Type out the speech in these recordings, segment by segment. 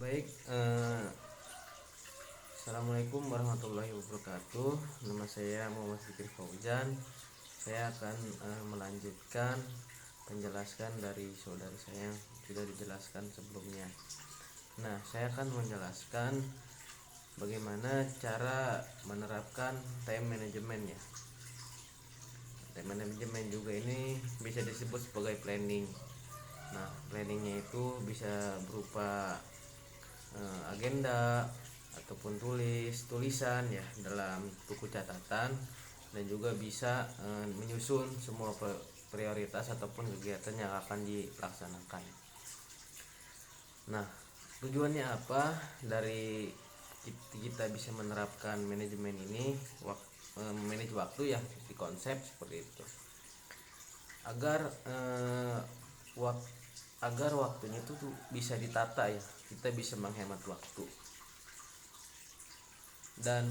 Baik, Assalamualaikum warahmatullahi wabarakatuh. Nama saya Muhammad Fikri Fauzan. Saya akan melanjutkan penjelasan dari saudara saya yang sudah dijelaskan sebelumnya. Nah, saya akan menjelaskan bagaimana cara menerapkan time management ya. Time management juga ini bisa disebut sebagai planning. Nah, planningnya itu bisa berupa agenda ataupun tulisan ya dalam buku catatan, dan juga bisa menyusun semua prioritas ataupun kegiatan yang akan dilaksanakan. Nah, tujuannya apa dari kita bisa menerapkan manajemen ini, manage waktu ya, di konsep seperti itu, agar agar waktunya itu tuh bisa ditata ya, kita bisa menghemat waktu. Dan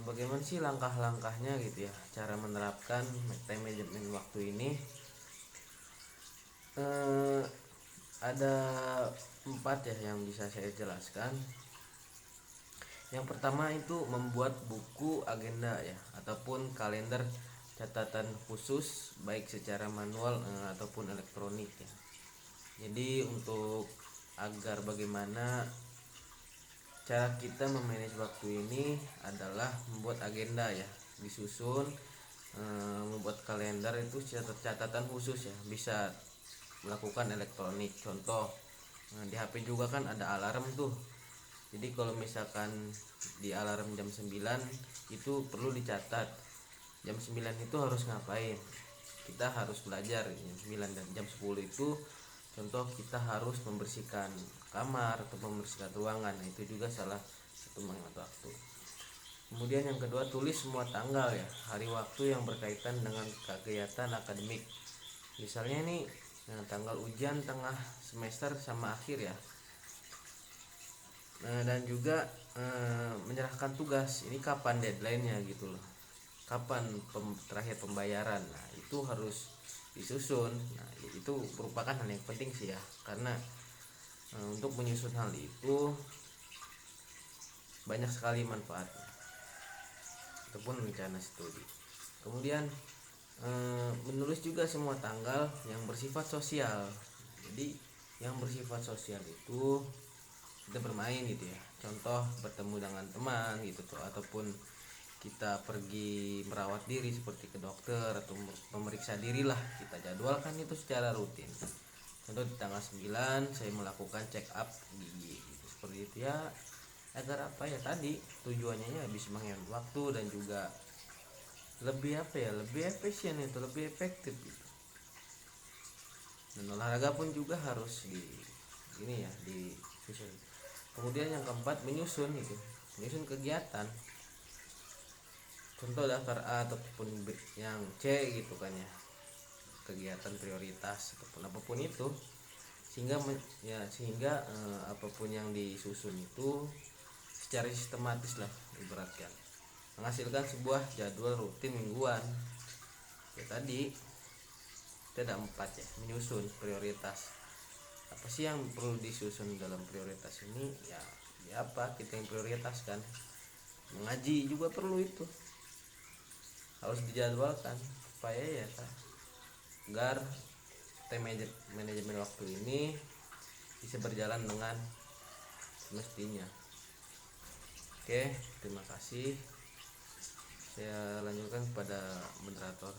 bagaimana sih langkah-langkahnya gitu ya, cara menerapkan time management waktu ini. Ada 4 ya yang bisa saya jelaskan. Yang pertama itu membuat buku agenda ya, ataupun kalender catatan khusus, baik secara manual ataupun elektronik ya. Jadi untuk agar bagaimana cara kita memanage waktu ini adalah membuat agenda ya, disusun, membuat kalender itu catatan khusus ya, bisa melakukan elektronik. Contoh, di HP juga kan ada alarm tuh. Jadi kalau misalkan di alarm jam 9 itu perlu dicatat, jam 9 itu harus ngapain. Kita harus belajar jam 9, dan jam 10 itu contoh kita harus membersihkan kamar atau membersihkan ruangan. Nah, itu juga salah satu menghemat waktu. Kemudian yang kedua, tulis semua tanggal ya, hari waktu yang berkaitan dengan kegiatan akademik. Misalnya nih, tanggal ujian tengah semester sama akhir ya. Dan juga menyerahkan tugas, ini kapan deadline-nya gitu loh, kapan terakhir pembayaran. Nah, itu harus disusun. Nah, itu merupakan hal yang penting sih ya, karena untuk menyusun hal itu banyak sekali manfaatnya ataupun rencana studi. Kemudian menulis juga semua tanggal yang bersifat sosial. Jadi yang bersifat sosial itu kita bermain gitu ya, contoh bertemu dengan teman gitu tuh, ataupun kita pergi merawat diri seperti ke dokter atau memeriksa diri lah, kita jadwalkan itu secara rutin. Contoh di tanggal 9 saya melakukan check up gigi gitu, seperti itu ya, agar apa ya, tadi tujuannya ya bisa menghemat waktu dan juga lebih apa ya, lebih efisien, itu lebih efektif gitu. Dan olahraga pun juga harus di ini ya, disusun. Kemudian yang keempat, menyusun kegiatan. Contoh daftar A ataupun B, yang C gitu kan ya, kegiatan prioritas ataupun apapun itu, sehingga apapun yang disusun itu secara sistematis lah, ibaratkan menghasilkan sebuah jadwal rutin mingguan. Ya tadi kita ada 4 ya, menyusun prioritas. Apa sih yang perlu disusun dalam prioritas ini ya, apa kita yang prioritaskan. Mengaji juga perlu, itu harus dijadwalkan supaya ya agar manajemen waktu ini bisa berjalan dengan semestinya. Oke, terima kasih. Saya lanjutkan kepada moderator.